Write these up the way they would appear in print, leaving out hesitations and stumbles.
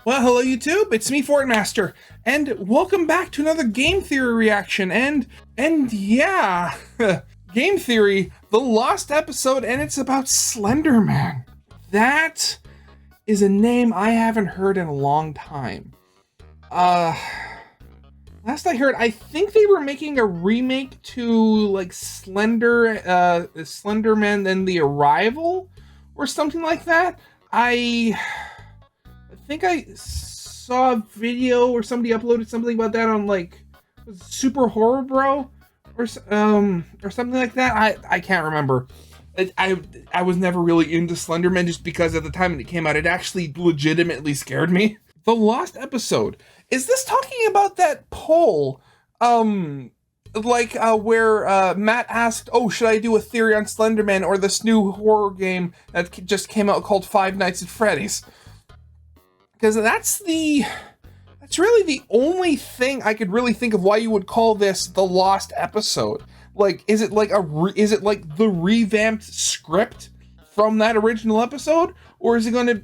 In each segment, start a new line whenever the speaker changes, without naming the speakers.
Well, hello YouTube, it's me, Fortmaster, and welcome back to another Game Theory reaction, and yeah, Game Theory, the lost episode, and it's about Slenderman. That is a name I haven't heard in a long time. Last I heard, I think they were making a remake to, like, Slenderman and the Arrival, or something like that. I think I saw a video or somebody uploaded something about that on like Super Horror Bro or something like that. I can't remember. I was never really into Slenderman just because at the time it came out, it actually legitimately scared me. The lost episode. Is this talking about that poll? Where Matt asked, "Oh, should I do a theory on Slenderman or this new horror game that just came out called Five Nights at Freddy's?" Because that's really the only thing I could really think of why you would call this the lost episode. Like, is it like the revamped script from that original episode, or is it going to?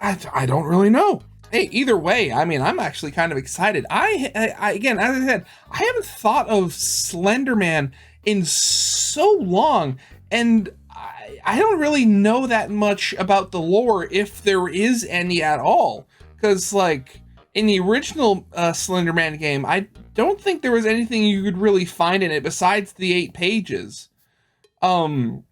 I don't really know. Hey, either way, I mean, I'm actually kind of excited. I again, as I said, I haven't thought of Slenderman in so long, and I don't really know that much about the lore, if there is any at all. Because, like, in the original Slenderman game, I don't think there was anything you could really find in it besides the 8 pages. And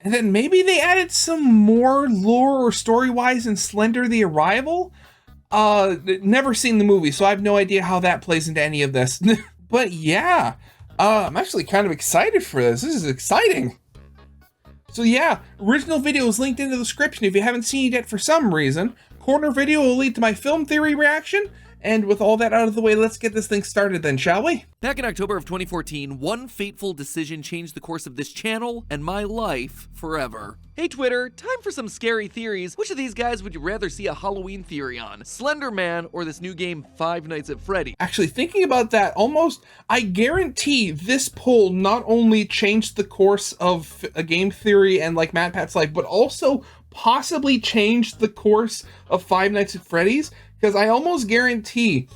then maybe they added some more lore or story-wise in Slender the Arrival? Never seen the movie, so I have no idea how that plays into any of this. But yeah, I'm actually kind of excited for this. This is exciting. So yeah, original video is linked in the description if you haven't seen it yet for some reason. Corner video will lead to my film theory reaction. And with all that out of the way, let's get this thing started then, shall we?
Back in October of 2014, one fateful decision changed the course of this channel and my life forever. Hey Twitter, time for some scary theories. Which of these guys would you rather see a Halloween theory on? Slenderman or this new game Five Nights at Freddy's?
Actually, thinking about that, I guarantee this poll not only changed the course of a game theory and like Matt Pat's life, but also possibly changed the course of Five Nights at Freddy's. Because I almost guarantee,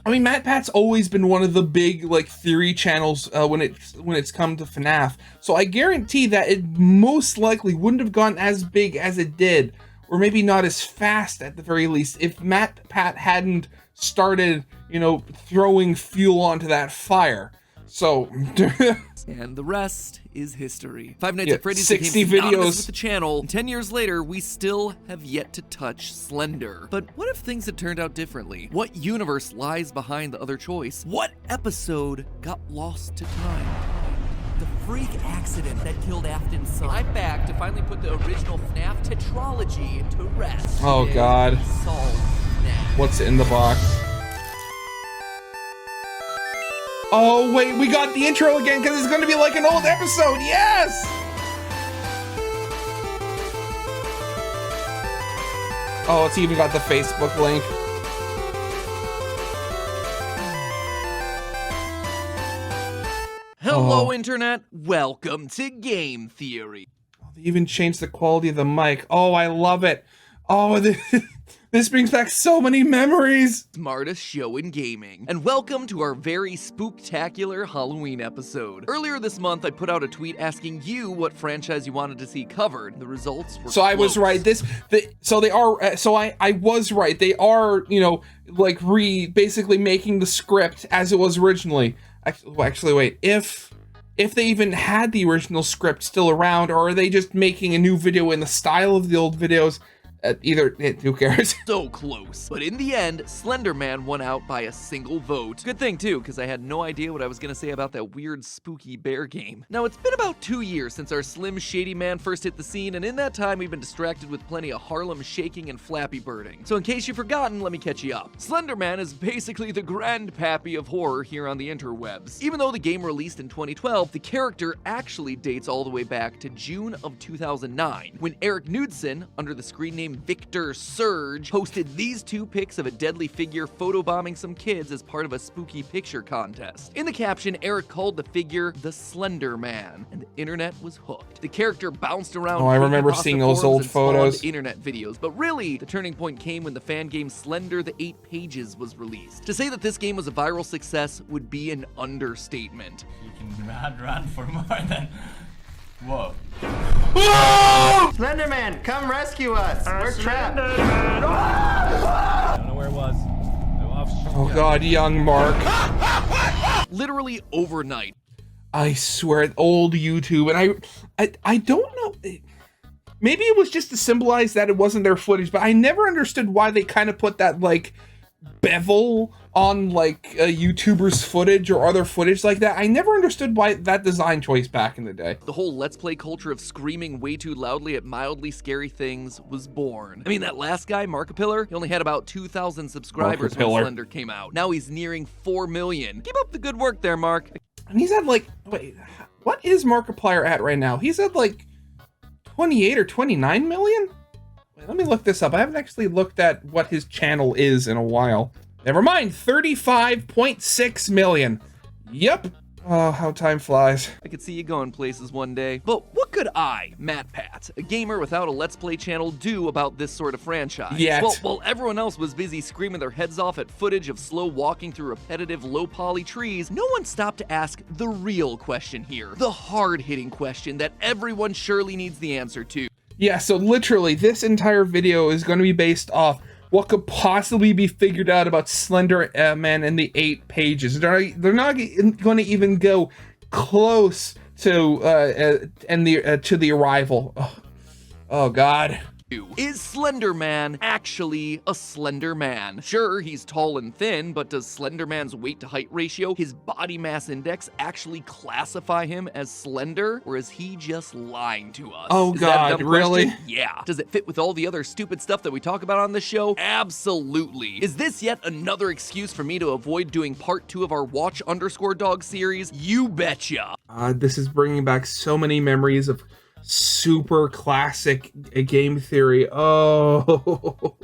I mean, Matt Pat's always been one of the big like theory channels when it's come to FNAF. So I guarantee that it most likely wouldn't have gone as big as it did, or maybe not as fast at the very least, if Matt Pat hadn't started, you know, throwing fuel onto that fire. So,
and the rest is history. Five Nights at Freddy's
60
became synonymous
videos
with the channel. 10 years later, we still have yet to touch Slender. But what if things had turned out differently? What universe lies behind the other choice? What episode got lost to time?
The freak accident that killed Afton's son.
I'm back to finally put the original FNAF tetralogy to rest.
Oh God.
Solve FNAF.
What's in the box? Oh wait, we got the intro again because it's going to be like an old episode. Yes! Oh, it's even got the Facebook link.
Hello, Internet. Welcome to Game Theory.
Oh, they even changed the quality of the mic. Oh, I love it. Oh, this brings back so many memories.
Smartest show in gaming. And welcome to our very spooktacular Halloween episode. Earlier this month, I put out a tweet asking you what franchise you wanted to see covered. The results were
So I was right. I was right. They are, you know, like basically making the script as it was originally. Actually, wait. If they even had the original script still around, or are they just making a new video in the style of the old videos? Who cares?
So close. But in the end, Slenderman won out by a single vote. Good thing too, because I had no idea what I was gonna say about that weird spooky bear game. Now, it's been about 2 years since our Slim Shady Man first hit the scene, and in that time we've been distracted with plenty of Harlem shaking and Flappy Birding. So in case you've forgotten, let me catch you up. Slenderman is basically the grandpappy of horror here on the interwebs. Even though the game released in 2012, the character actually dates all the way back to June of 2009, when Eric Knudsen, under the screen name username Victor Surge posted these 2 pics of a deadly figure photobombing some kids as part of a spooky picture contest. In the caption, Eric called the figure the Slender Man, and the internet was hooked. The character bounced around.
Oh, I remember seeing those old photos.
Internet videos, but really, the turning point came when the fan game Slender: The 8 Pages was released. To say that this game was a viral success would be an understatement.
You can run for more than... Whoa.
Slenderman, come rescue us. We're trapped.
I don't know where it was.
Oh god, young Mark.
Literally overnight.
I swear, old YouTube, and I don't know. Maybe it was just to symbolize that it wasn't their footage, but I never understood why they kind of put that, like, bevel on, like, a YouTuber's footage or other footage like that. I never understood why that design choice back in the day.
The whole Let's Play culture of screaming way too loudly at mildly scary things was born. I mean, that last guy, Markiplier, he only had about 2,000 subscribers when Slender came out. Now he's nearing 4 million. Keep up the good work there, Mark.
And he's at, like, wait, what is Markiplier at right now? He's at, like, 28 or 29 million? Wait, let me look this up. I haven't actually looked at what his channel is in a while. Never mind, 35.6 million. Yep. Oh, how time flies.
I could see you going places one day. But what could I, Matt Pat, a gamer without a Let's Play channel, do about this sort of franchise?
Yet.
Well, while everyone else was busy screaming their heads off at footage of slow walking through repetitive low-poly trees, no one stopped to ask the real question here. The hard-hitting question that everyone surely needs the answer to.
Yeah, so literally, this entire video is going to be based off what could possibly be figured out about Slender Man in the 8 pages. They're not going to even go close to the arrival. Oh God.
Is Slender Man actually a slender man? Sure, he's tall and thin, but does Slender Man's weight to height ratio, his body mass index, actually classify him as slender? Or is he just lying to us?
Oh
Is that a
God,
dumb
really?
question? Yeah. Does it fit with all the other stupid stuff that we talk about on this show? Absolutely. Is this yet another excuse for me to avoid doing part 2 of our Watch_Dog series? You betcha.
This is bringing back so many memories of super classic game theory. Oh.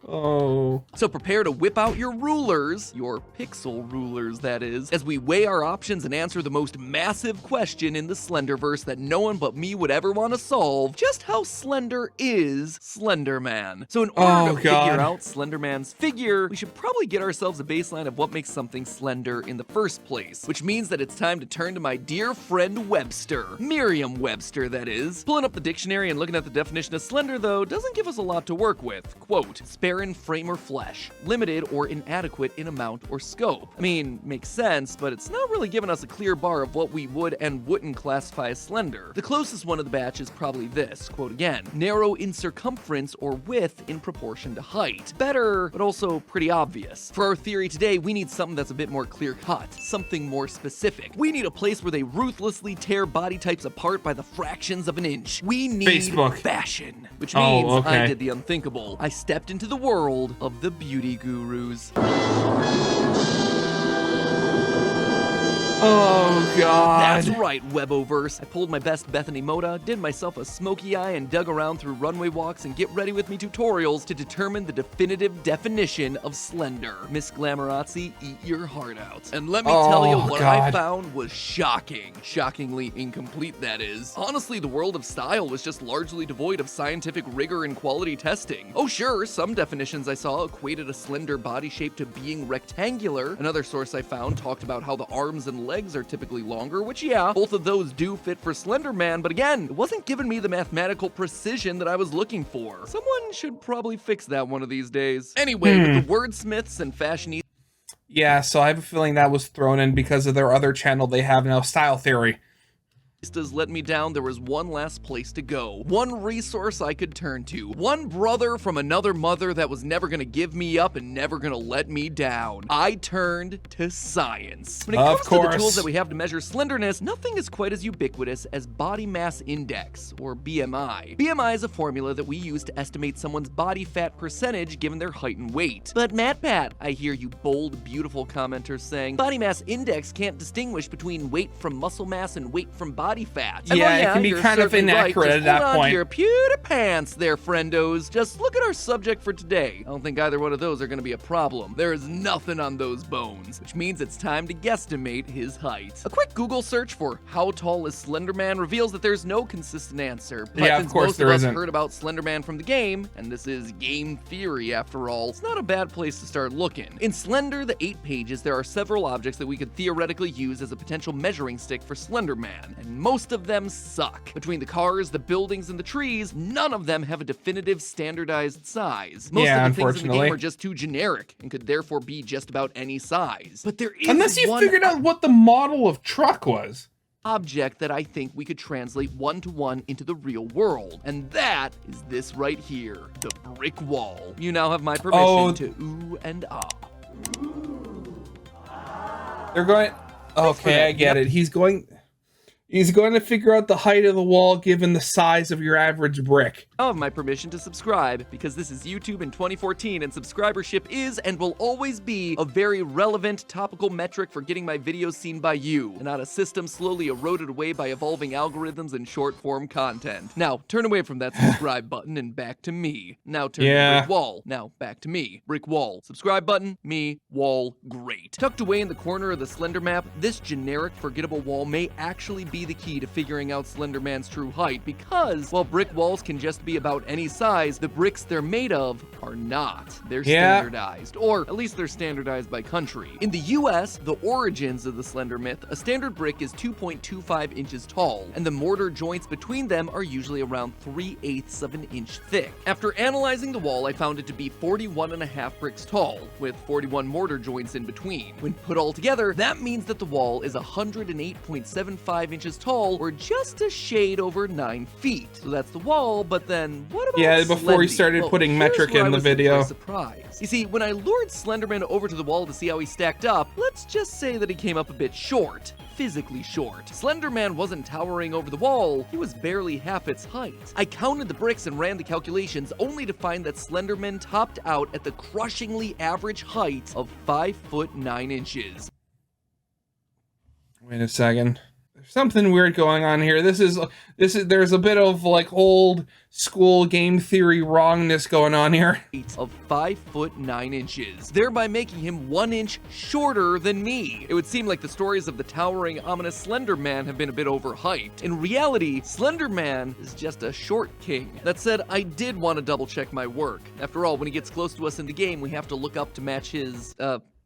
Oh.
So prepare to whip out your rulers, your pixel rulers that is, as we weigh our options and answer the most massive question in the Slenderverse that no one but me would ever want to solve. Just how slender is Slender Man? So in order to figure out Slender Man's figure, we should probably get ourselves a baseline of what makes something slender in the first place, which means that it's time to turn to my dear friend Webster. Merriam-Webster, that is. Pulling up the dictionary and looking at the definition of slender, though, doesn't give us a lot to work with. Quote, spare in frame or flesh, limited or inadequate in amount or scope. I mean, makes sense, but it's not really giving us a clear bar of what we would and wouldn't classify as slender. The closest one of the batch is probably this, quote again, narrow in circumference or width in proportion to height. Better, but also pretty obvious. For our theory today, we need something that's a bit more clear-cut, something more specific. We need a place where they ruthlessly tear body types apart by the fractions of an inch. We need fashion, which means I did the unthinkable. I stepped into the world of the beauty gurus.
Oh God.
That's right, Weboverse. I pulled my best Bethany Moda, did myself a smoky eye, and dug around through runway walks and get ready with me tutorials to determine the definitive definition of slender. Miss Glamorazzi, eat your heart out. And let me tell you, what I found was shocking. Shockingly incomplete, that is. Honestly, the world of style was just largely devoid of scientific rigor and quality testing. Oh sure, some definitions I saw equated a slender body shape to being rectangular. Another source I found talked about how the arms and legs are typically longer, which yeah, both of those do fit for Slender Man, but again, it wasn't giving me the mathematical precision that I was looking for. Someone should probably fix that one of these days. Anyway, with the wordsmiths and fashionistas.
Yeah, so I have a feeling that was thrown in because of their other channel they have now, Style Theory.
Let me down, there was one last place to go. One resource I could turn to. One brother from another mother that was never gonna give me up and never gonna let me down. I turned to science. When it comes to the tools that we have to measure slenderness, nothing is quite as ubiquitous as body mass index, or BMI. BMI is a formula that we use to estimate someone's body fat percentage given their height and weight. But Matt Pat, I hear you bold, beautiful commenters saying, body mass index can't distinguish between weight from muscle mass and weight from body body fat. And
Yeah,
well,
it can be
you're
kind of
certainly right.
inaccurate
Just
at that
hold on
point.
to your pewter pants there, friendos. Just look at our subject for today. I don't think either one of those are going to be a problem. There is nothing on those bones, which means it's time to guesstimate his height. A quick Google search for how tall is Slenderman reveals that there's no consistent answer. But
Yeah, of
since
course
most
there
of us
isn't.
heard about Slenderman from the game, and this is game theory after all, it's not a bad place to start looking. In Slender, the 8 pages, there are several objects that we could theoretically use as a potential measuring stick for Slenderman, and most of them suck. Between the cars, the buildings, and the trees, none of them have a definitive standardized size. Most
Yeah,
of the things in the
unfortunately.
game are just too generic and could therefore be just about any size. But there is
Unless you
one
figured out what the model of truck was.
object that I think we could translate one-to-one into the real world, and that is this right here, the brick wall. You now have my permission to ooh and ah.
They're going. Okay, I get it. He's going to figure out the height of the wall given the size of your average brick.
I have my permission to subscribe because this is YouTube in 2014 and subscribership is and will always be a very relevant topical metric for getting my videos seen by you, and not a system slowly eroded away by evolving algorithms and short form content. Now turn away from that subscribe button and back to me. Now turn to brick wall. Now back to me. Brick wall. Subscribe button. Me. Wall. Great. Tucked away in the corner of the Slender map, this generic forgettable wall may actually be the key to figuring out Slenderman's true height, because while brick walls can just be about any size, the bricks they're made of are not. They're standardized, or at least they're standardized by country. In the US, the origins of the Slender myth, a standard brick is 2.25 inches tall, and the mortar joints between them are usually around 3/8 of an inch thick. After analyzing the wall, I found it to be 41.5 bricks tall, with 41 mortar joints in between. When put all together, that means that the wall is 108.75 inches tall, or just a shade over 9 feet. So that's the wall, but then what about
before he
Slendy?
started
Well,
putting
here's
metric
where
in
I
the
was in for
video.
a surprise. You see, when I lured Slenderman over to the wall to see how he stacked up, let's just say that he came up a bit short. Physically short. Slenderman wasn't towering over the wall, he was barely half its height. I counted the bricks and ran the calculations, only to find that Slenderman topped out at the crushingly average height of 5 foot 9 inches.
Wait a second. There's something weird going on here. There's a bit of like old school game theory wrongness going on here.
Of 5 foot 9 inches, thereby making him 1 inch shorter than me. It would seem like the stories of the towering, ominous Slender Man have been a bit overhyped. In reality, Slender Man is just a short king. That said, I did want to double check my work. After all, when he gets close to us in the game, we have to look up to match his,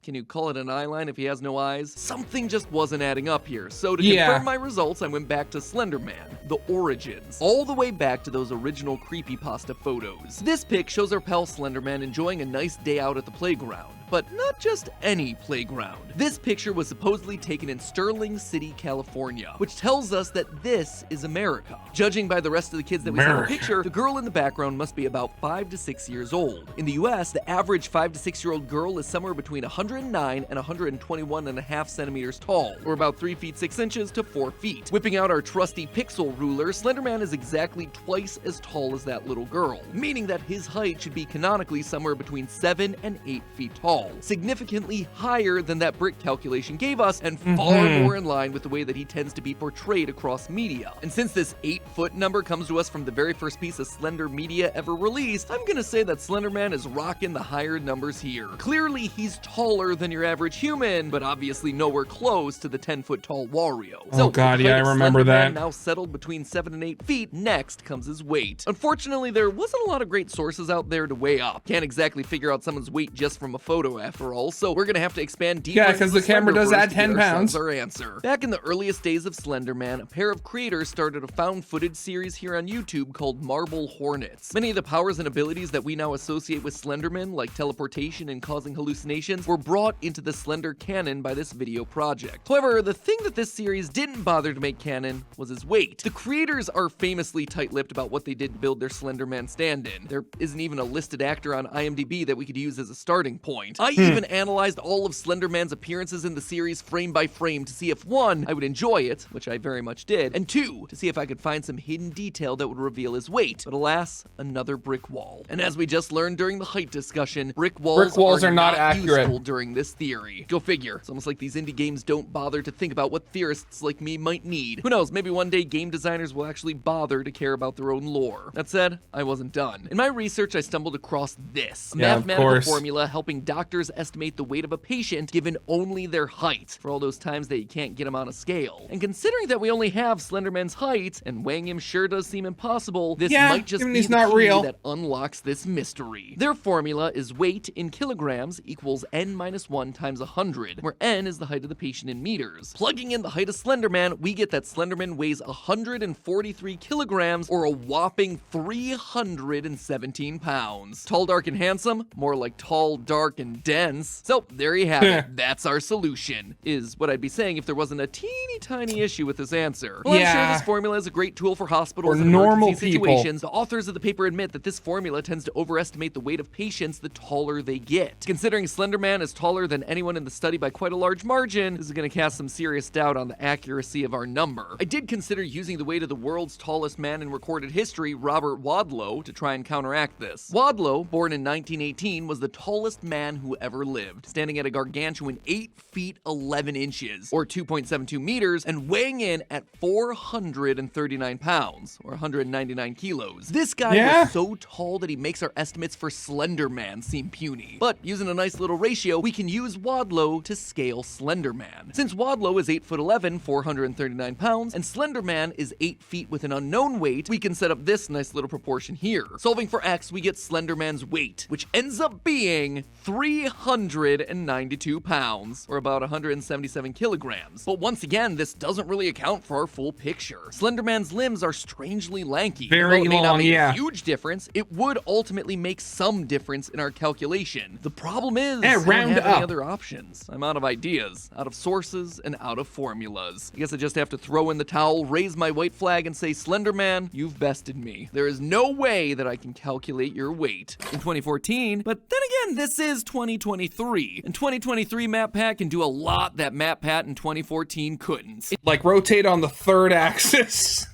can you call it an eye line if he has no eyes? Something just wasn't adding up here. So to confirm my results, I went back to Slenderman, the origins, all the way back to those original creepypasta photos. This pic shows our pal Slenderman enjoying a nice day out at the playground. But not just any playground. This picture was supposedly taken in Sterling City, California, which tells us that this is America. Judging by the rest of the kids that we saw in the picture, the girl in the background must be about 5 to 6 years old. In the US, the average 5 to 6 year old girl is somewhere between 109 and 121.5 centimeters tall, or about 3 feet 6 inches to 4 feet. Whipping out our trusty pixel ruler, Slenderman is exactly twice as tall as that little girl, meaning that his height should be canonically somewhere between 7 and 8 feet tall. Significantly higher than that brick calculation gave us, and far more in line with the way that he tends to be portrayed across media. And since this 8-foot number comes to us from the very first piece of Slender media ever released, I'm gonna say that Slenderman is rocking the higher numbers here. Clearly, he's taller than your average human, but obviously nowhere close to the 10-foot tall Wario.
Oh god, yeah, I remember that.
Now settled between 7 and 8 feet, next comes his weight. Unfortunately, there wasn't a lot of great sources out there to weigh up. Can't exactly figure out someone's weight just from a photo after all, so we're gonna have to expand deeper.
Yeah, because the camera does add 10 pounds.
Our answer. Back in the earliest days of Slenderman, a pair of creators started a found footage series here on YouTube called Marble Hornets. Many of the powers and abilities that we now associate with Slenderman, like teleportation and causing hallucinations, were brought into the Slender canon by this video project. However, the thing that this series didn't bother to make canon was his weight. The creators are famously tight-lipped about what they did to build their Slenderman stand-in. There isn't even a listed actor on IMDb that we could use as a starting point. I even analyzed all of Slenderman's appearances in the series frame by frame to see if 1, I would enjoy it, which I very much did, and 2, to see if I could find some hidden detail that would reveal his weight. But alas, another brick wall. And as we just learned during the height discussion, brick walls
are not accurate
useful during this theory. Go figure. It's almost like these indie games don't bother to think about what theorists like me might need. Who knows, maybe one day game designers will actually bother to care about their own lore. That said, I wasn't done. In my research, I stumbled across this. A mathematical formula helping doctors estimate the weight of a patient given only their height, for all those times that you can't get him on a scale. And considering that we only have Slenderman's height, and weighing him sure does seem impossible, this might just be the
not
key
real.
that unlocks this mystery. Their formula is weight in kilograms equals n-1 times 100, where n is the height of the patient in meters. Plugging in the height of Slenderman, we get that Slenderman weighs 143 kilograms, or a whopping 317 pounds. Tall, dark, and handsome? More like tall, dark, and dense. So, there you have it. That's our solution, is what I'd be saying if there wasn't a teeny tiny issue with this answer. Well, I'm sure this formula is a great tool for hospitals and emergency situations. The authors of the paper admit that this formula tends to overestimate the weight of patients the taller they get. Considering Slenderman is taller than anyone in the study by quite a large margin, this is going to cast some serious doubt on the accuracy of our number. I did consider using the weight of the world's tallest man in recorded history, Robert Wadlow, to try and counteract this. Wadlow, born in 1918, was the tallest man who ever lived, standing at a gargantuan 8 feet 11 inches, or 2.72 meters, and weighing in at 439 pounds, or 199 kilos. This guy was so tall that he makes our estimates for Slenderman seem puny. But using a nice little ratio, we can use Wadlow to scale Slenderman. Since Wadlow is 8'11", 439 pounds, and Slenderman is 8 feet with an unknown weight, we can set up this nice little proportion here. Solving for x, we get Slenderman's weight, which ends up being 392 pounds, or about 177 kilograms. But once again, this doesn't really account for our full picture. Slenderman's limbs are strangely lanky.
Very
Although it may not
long,
make a huge difference, it would ultimately make some difference in our calculation. The problem is, I don't have any other options. I'm out of ideas, out of sources, and out of formulas. I guess I just have to throw in the towel, raise my white flag, and say, Slenderman, you've bested me. There is no way that I can calculate your weight. In 2014, but then again, this is 2023. In 2023, MatPat can do a lot that MatPat in 2014 couldn't.
Like rotate on the third axis.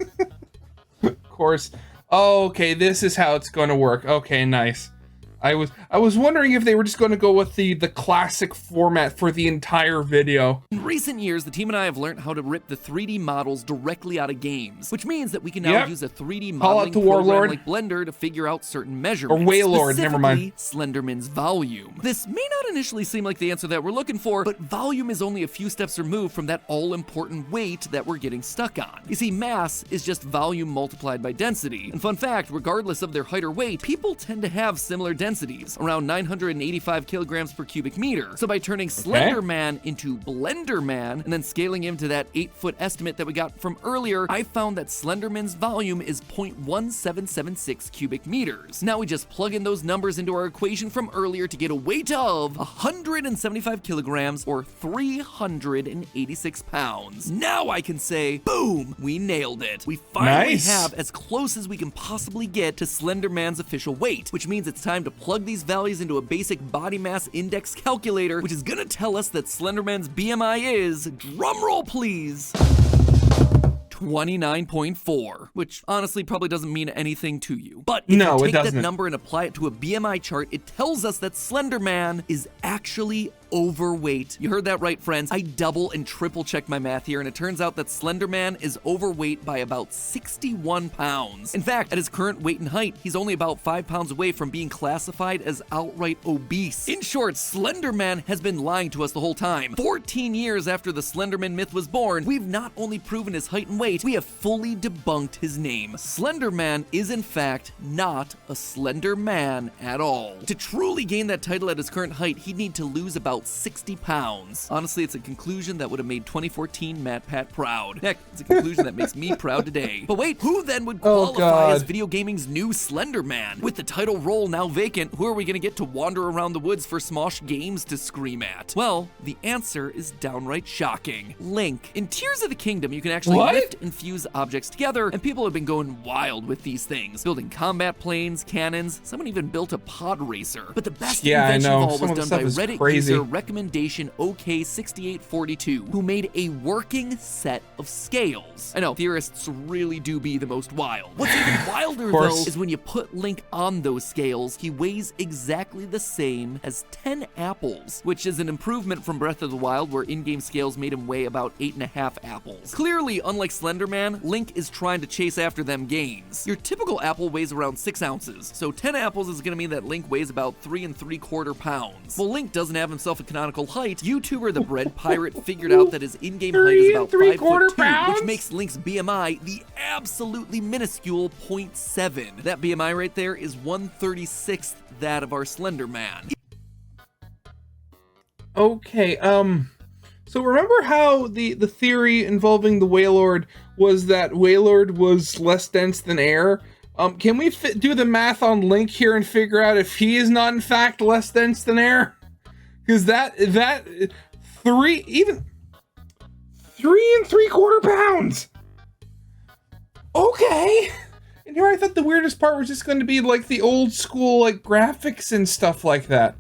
Of course. Okay, this is how it's going to work. Okay, nice. I was wondering if they were just going to go with the classic format for the entire video.
In recent years, the team and I have learned how to rip the 3D models directly out of games, which means that we can now use a 3D modeling program like Blender to figure out certain measurements.
Or Waylord, never mind.
Slenderman's volume. This may not initially seem like the answer that we're looking for, but volume is only a few steps removed from that all-important weight that we're getting stuck on. You see, mass is just volume multiplied by density. And fun fact, regardless of their height or weight, people tend to have similar densities, around 985 kilograms per cubic meter. So by turning Slenderman into Blenderman and then scaling him to that 8-foot estimate that we got from earlier, I found that Slenderman's volume is 0.1776 cubic meters. Now we just plug in those numbers into our equation from earlier to get a weight of 175 kilograms or 386 pounds. Now I can say, boom, we nailed it. We finally have as close as we can possibly get to Slenderman's official weight, which means it's time to plug these values into a basic body mass index calculator, which is gonna tell us that Slenderman's BMI is, drumroll please, 29.4, which honestly probably doesn't mean anything to you. But if you take that number and apply it to a BMI chart, it tells us that Slenderman is actually overweight. You heard that right, friends. I double and triple checked my math here, and it turns out that Slenderman is overweight by about 61 pounds. In fact, at his current weight and height, he's only about 5 pounds away from being classified as outright obese. In short, Slenderman has been lying to us the whole time. 14 years after the Slenderman myth was born, we've not only proven his height and weight, we have fully debunked his name. Slenderman is in fact not a slender man at all. To truly gain that title at his current height, he'd need to lose about about 60 pounds. Honestly, it's a conclusion that would have made 2014 MatPat proud. Heck, it's a conclusion that makes me proud today. But wait, who then would qualify as video gaming's new Slenderman? With the title role now vacant, who are we gonna get to wander around the woods for Smosh games to scream at? Well, the answer is downright shocking. Link. In Tears of the Kingdom, you can actually lift and fuse objects together, and people have been going wild with these things, building combat planes, cannons, someone even built a pod racer. But the best invention of all was done by Reddit user recommendation OK6842, who made a working set of scales. I know, theorists really do be the most wild. What's even wilder though is when you put Link on those scales, he weighs exactly the same as 10 apples, which is an improvement from Breath of the Wild, where in-game scales made him weigh about 8.5 apples. Clearly, unlike Slenderman, Link is trying to chase after them gains. Your typical apple weighs around 6 ounces, so 10 apples is gonna mean that Link weighs about 3 3/4 pounds. Well, Link doesn't have himself a canonical height. YouTuber The Bread Pirate figured out that his in-game height is about 5'2", which makes Link's BMI the absolutely minuscule 0.7. That BMI right there is 1/36th that of our Slenderman.
Okay, so remember how the theory involving the Wailord was that Wailord was less dense than air? Can we do the math on Link here and figure out if he is not in fact less dense than air? Because that 3 3/4 pounds. Okay. And here I thought the weirdest part was just going to be like the old school like graphics and stuff like that.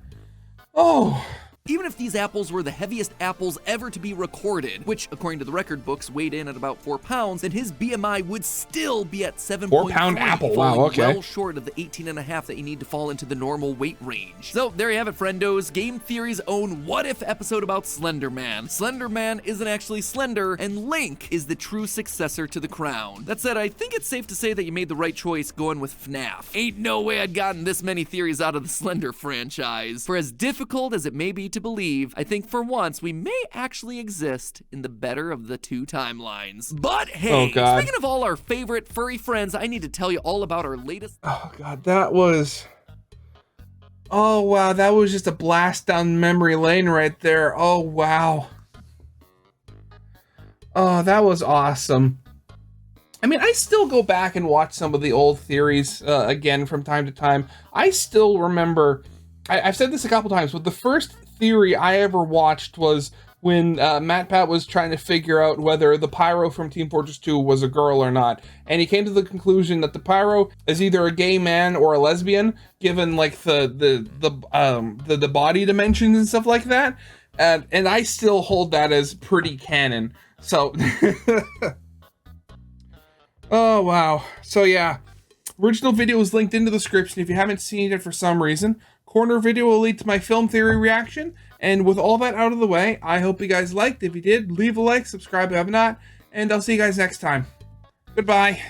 Oh.
Even if these apples were the heaviest apples ever to be recorded, which according to the record books weighed in at about 4 pounds, then his BMI would still be at 7.3,
4-pound apple, wow, okay.
Well short of the 18.5 that you need to fall into the normal weight range. So there you have it, friendos, Game Theory's own What If episode about Slenderman. Slenderman isn't actually slender, and Link is the true successor to the crown. That said, I think it's safe to say that you made the right choice going with FNAF. Ain't no way I'd gotten this many theories out of the Slender franchise. For as difficult as it may be to believe, I think for once we may actually exist in the better of the two timelines. But hey, speaking of all our favorite furry friends, I need to tell you all about our latest—
Oh god, that was— oh wow, that was just a blast down memory lane right there. Oh wow. Oh, that was awesome. I mean, I still go back and watch some of the old theories again from time to time. I still remember, I've said this a couple times, but the first theory I ever watched was when MatPat was trying to figure out whether the Pyro from Team Fortress 2 was a girl or not, and he came to the conclusion that the Pyro is either a gay man or a lesbian, given like the body dimensions and stuff like that, and I still hold that as pretty canon. So, oh wow. So yeah, original video is linked in the description if you haven't seen it for some reason. Corner video will lead to my film theory reaction. And with all that out of the way, I hope you guys liked. If you did, leave a like, subscribe if you have not, and I'll see you guys next time. Goodbye.